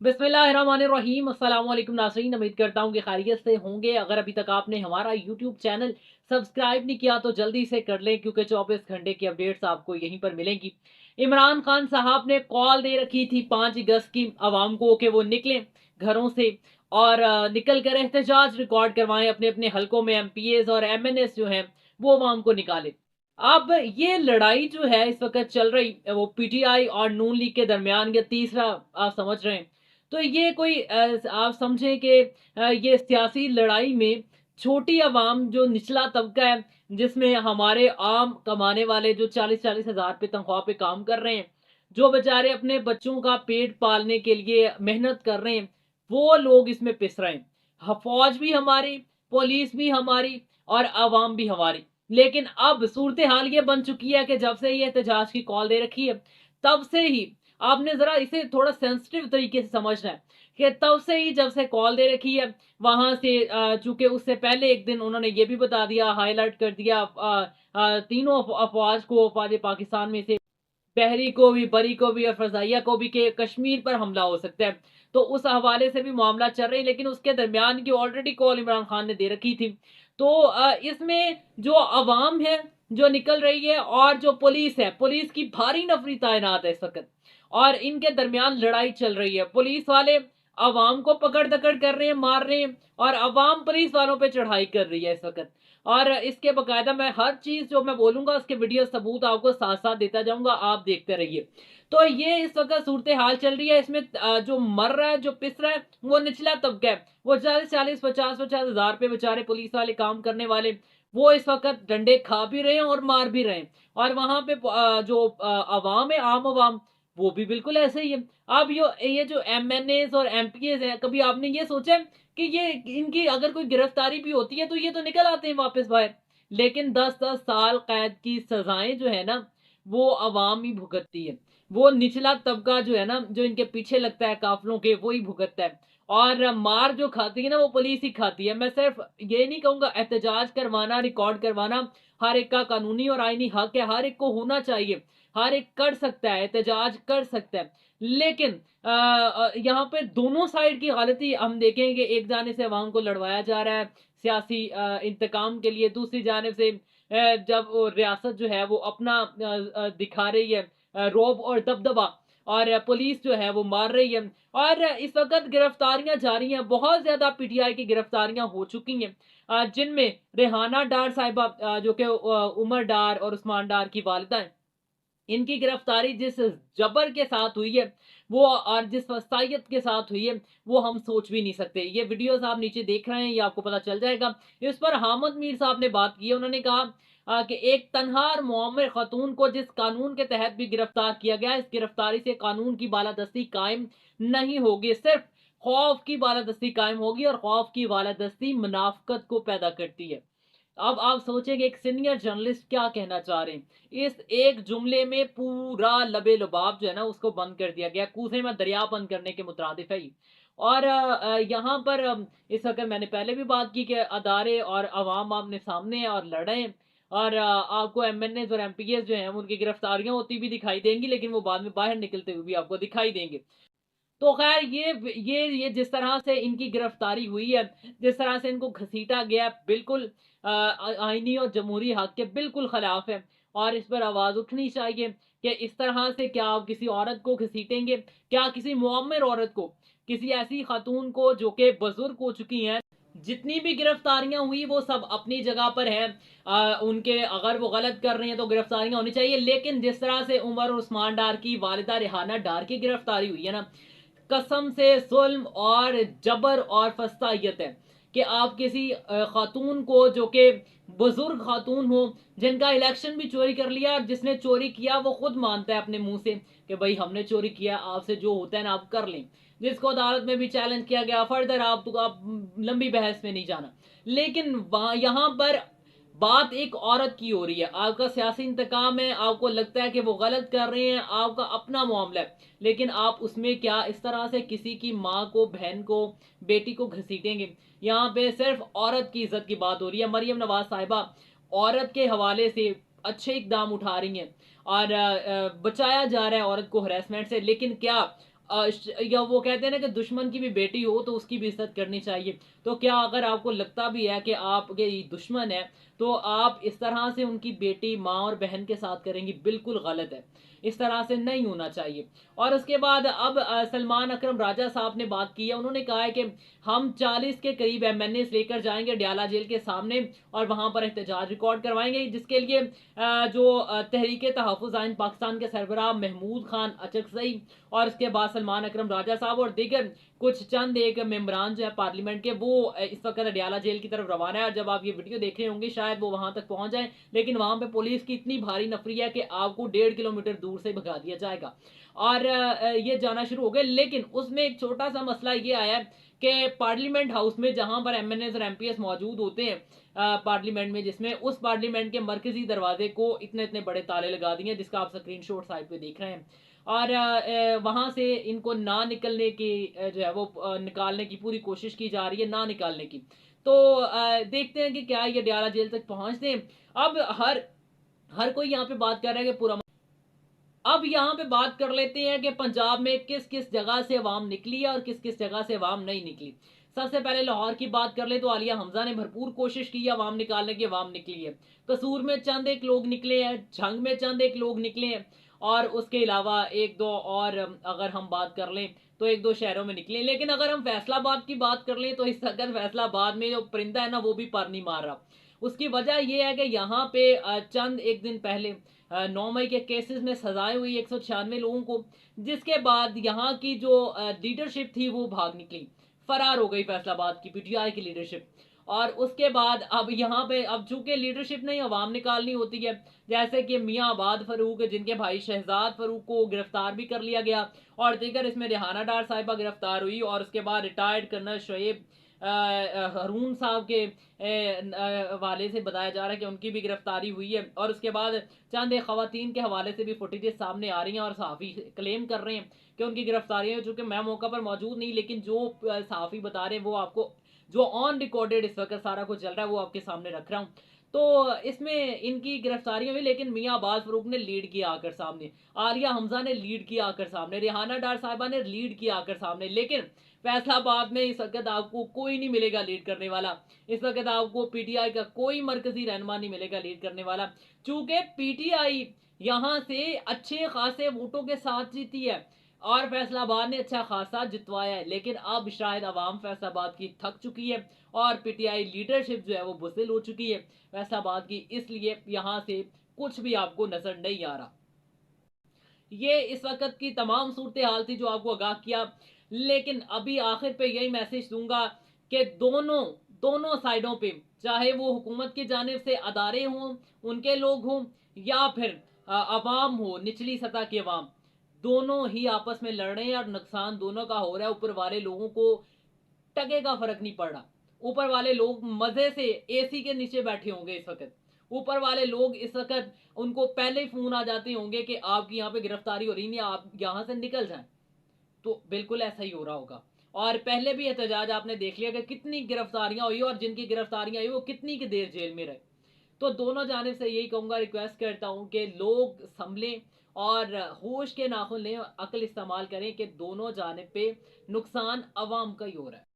बिस्मिल्लाहिर्रहमानिर्रहीम। अस्सलाम वालेकुम नाज़रीन, उम्मीद करता हूँ कि खैरियत से होंगे। अगर अभी तक आपने हमारा यूट्यूब चैनल सब्सक्राइब नहीं किया तो जल्दी से कर लें, क्योंकि 24 घंटे की अपडेट्स आपको यहीं पर मिलेंगी। इमरान खान साहब ने कॉल दे रखी थी 5 अगस्त की आवाम को कि वो निकलें घरों से और निकल कर एहतजाज रिकॉर्ड करवाएं अपने अपने हलकों में। एमपीएस और एमएनएस जो हैं वो आवाम को निकालें। अब ये लड़ाई जो है इस वक्त चल रही, वो पीटीआई और नून लीग के दरमियान, ये तीसरा आप समझ रहे हैं। तो ये कोई आप समझें कि ये सियासी लड़ाई में छोटी आवाम, जो निचला तबका है, जिसमें हमारे आम कमाने वाले जो 40-40 हजार पे तनख्वाह पे काम कर रहे हैं, जो बेचारे अपने बच्चों का पेट पालने के लिए मेहनत कर रहे हैं, वो लोग इसमें पिस रहे हैं। फौज भी हमारी, पुलिस भी हमारी और आवाम भी हमारी। लेकिन अब सूरत हाल ये बन चुकी है कि जब से ये एहतजाज की कॉल दे रखी है, तब से ही आपने जरा इसे थोड़ा सेंसिटिव तरीके से समझना है कि तब से ही जब से कॉल दे रखी है, वहां से चूंकि उससे पहले एक दिन उन्होंने ये भी बता दिया, हाईलाइट कर दिया तीनों अफवाज को, अफवाज पाकिस्तान में से बहरी को भी, बरी को भी और फजाइया को भी, कि कश्मीर पर हमला हो सकता है। तो उस हवाले से भी मामला चल रही, लेकिन उसके दरमियान की ऑलरेडी कॉल इमरान खान ने दे रखी थी। तो इसमें जो अवाम है जो निकल रही है, और जो पुलिस है, पुलिस की भारी नफरी तैनात है इस वक्त, और इनके दरमियान लड़ाई चल रही है। पुलिस वाले अवाम को पकड़ दकड़ कर रहे हैं, मार रहे हैं, और अवाम पुलिस वालों पे चढ़ाई कर रही है इस वक्त। और इसके बकायदा मैं हर चीज जो मैं बोलूंगा उसके वीडियो सबूत आपको साथ साथ देता जाऊंगा, आप देखते रहिए। तो ये इस वक्त सूरत हाल चल रही है। इसमें जो मर रहा है, जो पिस रहा है, वो निचला तबका है। वो 40-40, 50-50 हजार पे बेचारे पुलिस वाले, काम करने वाले, वो इस वक्त डंडे खा भी रहे हैं और मार भी रहे हैं। और वहां पे जो अवाम है, आम अवाम, वो भी बिल्कुल ऐसे ही है। अब ये जो एमएनएस और एमपीएस है, कभी आपने ये सोचा है कि ये इनकी अगर कोई गिरफ्तारी भी होती है तो ये तो निकल आते हैं वापस बाहर, लेकिन 10-10 साल कैद की सजाएं जो है ना, वो अवाम ही भुगतती है। वो निचला तबका जो है ना, जो इनके पीछे लगता है काफलों के, वो ही भुगतता है। और मार जो खाती है ना, वो पुलिस ही खाती है। मैं सिर्फ ये नहीं कहूंगा, एहतजाज करवाना, रिकॉर्ड करवाना हर एक का कानूनी और आईनी हक है, हर एक को होना चाहिए, हर एक कर सकता है, एहतजाज कर सकता है। लेकिन यहाँ पे दोनों साइड की गलती हम देखें कि एक जाने से अवाम को लड़वाया जा रहा है सियासी इंतकाम के लिए, दूसरी जाने से जब वो रियासत जो है वो अपना दिखा रही है रौब और दबदबा, और पुलिस जो है वो मार रही है। और इस वक्त गिरफ्तारियां जारी हैं, बहुत ज्यादा पीटीआई की गिरफ्तारियां हो चुकी हैं, जिनमें रेहाना डार साहिबा, जो कि उमर डार और उस्मान डार की वालिदा है, इनकी गिरफ्तारी जिस जबर के साथ हुई है, वो और जिस वसायत के साथ हुई है, वो हम सोच भी नहीं सकते। ये वीडियोस आप नीचे देख रहे हैं, ये आपको पता चल जाएगा। इस पर हामिद मीर साहब ने बात की है। उन्होंने कहा कि एक तनहार मुआमर खतून को जिस कानून के तहत भी गिरफ्तार किया गया, इस गिरफ्तारी से कानून की बालादस्ती कायम नहीं होगी, सिर्फ खौफ की बालादस्ती कायम होगी, और खौफ की बालादस्ती मुनाफकत को पैदा करती है। अब आप सोचेंगे एक सीनियर जर्नलिस्ट क्या कहना चाह रहे हैं। इस एक जुमले में पूरा लबे लुबाब जो है ना, उसको बंद कर दिया गया, कूजे में दरिया बंद करने के मुतरादिफ है ये। और यहाँ पर इस वक्त मैंने पहले भी बात की कि अदारे और अवाम आमने सामने हैं और लड़ रहे हैं। और आपको एमएनए और एमपीएस जो हैं उनकी गिरफ्तारियां होती भी दिखाई देंगी, लेकिन वो बाद में बाहर निकलते हुए भी आपको दिखाई देंगे। तो खैर ये जिस तरह से इनकी गिरफ्तारी हुई है, जिस तरह से इनको घसीटा गया, बिल्कुल आईनी और जमहूरी हक के बिल्कुल खिलाफ है। और इस पर आवाज उठनी चाहिए कि इस तरह से क्या आप किसी औरत को घसीटेंगे, क्या किसी मुअम्मर औरत को, किसी ऐसी खातून को जो कि बुजुर्ग हो चुकी हैं। जितनी भी गिरफ्तारियां हुई वो सब अपनी जगह पर है, उनके अगर वो गलत कर रहे हैं तो गिरफ्तारियां होनी चाहिए। लेकिन जिस तरह से उमर और उस्मान डार की वालिदा रेहाना डार की गिरफ्तारी हुई है ना, कसम से जुल्म और जबर और फस्तायत है कि आप किसी खातून को, जो कि बुजुर्ग खातून हो, जिनका इलेक्शन भी चोरी कर लिया, जिसने चोरी किया वो खुद मानता है अपने मुंह से कि भाई हमने चोरी किया, आपसे जो होता है ना आप कर लें, जिसको अदालत में भी चैलेंज किया गया, फर्दर आप लंबी बहस में नहीं जाना। लेकिन वहां यहां पर बात एक औरत की हो रही है, आपका सियासी इंतकाम है, आपको लगता है कि वो गलत कर रहे हैं, आपका अपना मामला है, लेकिन आप उसमें क्या इस तरह से किसी की माँ को, बहन को, बेटी को घसीटेंगे। यहाँ पे सिर्फ औरत की इज्जत की बात हो रही है। मरियम नवाज साहिबा औरत के हवाले से अच्छे इकदाम उठा रही हैं, और बचाया जा रहा है औरत को हरेसमेंट से। लेकिन क्या या वो कहते हैं ना कि दुश्मन की भी बेटी हो तो उसकी भी इज्जत करनी चाहिए। तो क्या अगर आपको लगता भी है कि आपके दुश्मन है तो आप इस तरह से उनकी बेटी, माँ और बहन के साथ करेंगी, बिल्कुल गलत है। इस तरह से नहीं होना चाहिए। और उसके बाद अब सलमान अकरम राजा साहब ने बात की है। उन्होंने कहा है कि हम 40 के करीब एमएनए लेकर जाएंगे डयाला जेल के सामने और वहां पर एहतजाज रिकॉर्ड करवाएंगे, जिसके लिए जो तहरीक तहफ़्फ़ुज़ आइन पाकिस्तान के सरबराह महमूद खान अचकज़ई और उसके बाद सलमान अकरम राजा साहब और दीगर कुछ चंद एक मेंबरान जो है पार्लियामेंट के, वो इस वक्त अडयाला जेल की तरफ रवाना है। और जब आप ये वीडियो देख रहे होंगे शायद वो वहां तक पहुंच जाए, लेकिन वहां पे पुलिस की इतनी भारी नफरी है कि आपको 1.5 किलोमीटर दूर से भगा दिया जाएगा और ये जाना शुरू हो गए। लेकिन उसमें एक छोटा सा मसला ये आया है कि पार्लियामेंट हाउस में जहां पर एमएनएस और एमपीएस मौजूद होते हैं पार्लियामेंट में, जिसमें उस पार्लियामेंट के मरकजी दरवाजे को इतने इतने बड़े ताले लगा दिए, जिसका आप स्क्रीनशॉट साइड पे देख रहे हैं। और वहां से इनको ना निकलने की जो है वो निकालने की पूरी कोशिश की जा रही है, ना निकालने की। तो देखते हैं कि क्या ये डयाला जेल तक पहुंचते हैं। अब हर हर कोई यहाँ पे बात कर रहा है कि पूरा, अब यहाँ पे बात कर लेते हैं कि पंजाब में किस किस जगह से अवाम निकली है और किस किस जगह से अवाम नहीं निकली। सबसे पहले लाहौर की बात कर ले तो आलिया हमजा ने भरपूर कोशिश की है अवाम निकालने की, अवाम निकली है। कसूर में चंद एक लोग निकले हैं, झंग में चंद एक लोग निकले हैं और उसके अलावा एक दो और अगर हम बात कर लें तो एक दो शहरों में निकले। लेकिन अगर हम फैसलाबाद की बात कर लें तो इस वक्त फैसलाबाद में जो परिंदा है ना वो भी पर नहीं मार रहा। उसकी वजह यह है कि यहाँ पे चंद एक दिन पहले 9 मई के केसेस में सजाएं हुई 196 लोगों को, जिसके बाद यहाँ की जो लीडरशिप थी वो भाग निकली, फरार हो गई फैसलाबाद की पीटीआई की लीडरशिप। और उसके बाद अब यहाँ पे अब चूंकि लीडरशिप नहीं अवाम निकालनी होती है, जैसे कि मियाँ आबाद फरूक जिनके भाई शहजाद फरूक को गिरफ्तार भी कर लिया गया और दीगर इसमें रेहाना डार साहिबा गिरफ्तार हुई और उसके बाद रिटायर्ड कर्नल शोएब हरून साहब के हवाले से बताया जा रहा है कि उनकी भी गिरफ्तारी हुई है। और उसके बाद चंद एक खवातीन के हवाले से भी फुटेजेस सामने आ रही हैं और सहाफ़ी क्लेम कर रहे हैं कि उनकी गिरफ्तारी है, चूंकि मैं मौका पर मौजूद नहीं, लेकिन जो सहाफ़ी बता रहे हैं वो आपको जो ऑन रिकॉर्डेड इस वक्त सारा कुछ चल रहा है वो आपके सामने रख रहा हूँ। तो इसमें इनकी गिरफ्तारियां हुई, लेकिन मियाँ अब्बास फरूक ने लीड किया आकर सामने, आलिया हमजा ने लीड किया आकर सामने, रेहाना डार साहिबा ने लीड किया आकर सामने। लेकिन फैसलाबाद में इस वक्त आपको कोई नहीं मिलेगा लीड करने वाला। इस वक्त आपको पीटीआई का कोई मरकजी रहनुमा नहीं मिलेगा लीड करने वाला, चूंकि पीटीआई यहां से अच्छे खासे वोटों के साथ जीती है और फैसलाबाद ने अच्छा खासा जितवाया है। लेकिन अब शायद अवाम फैसलाबाद की थक चुकी है और पीटीआई लीडरशिप जो है वो बुज़दिल हो चुकी है फैसलाबाद की, इसलिए यहां से कुछ भी आपको नजर नहीं आ रहा। ये इस वक्त की तमाम सूरत हाल थी जो आपको आगाह किया। लेकिन अभी आखिर पे यही मैसेज दूंगा कि दोनों दोनों साइडों पे, चाहे वो हुकूमत की जानिब से अदारे हों, उनके लोग हों, या फिर अवाम हो, निचली सतह की अवाम, दोनों ही आपस में लड़ रहे हैं और नुकसान दोनों का हो रहा है। ऊपर वाले लोगों को टके का फर्क नहीं पड़ रहा। ऊपर वाले लोग मजे से एसी के नीचे बैठे होंगे इस वक्त। ऊपर वाले लोग इस वक्त उनको पहले ही फोन आ जाते होंगे कि आपकी यहाँ पे गिरफ्तारी हो रही नहीं, आप यहाँ से निकल जाएं। तो बिल्कुल ऐसा ही हो रहा होगा। और पहले भी एहतजाज आपने देख लिया कि कितनी गिरफ्तारियां हुई और जिनकी गिरफ्तारियां हुई वो कितनी की देर जेल में रहे। तो दोनों जानिब से यही कहूंगा, रिक्वेस्ट करता हूं कि लोग संभलें और होश के नाखुन लें, अकल इस्तेमाल करें कि दोनों जानिब पे नुकसान अवाम का ही हो रहा है।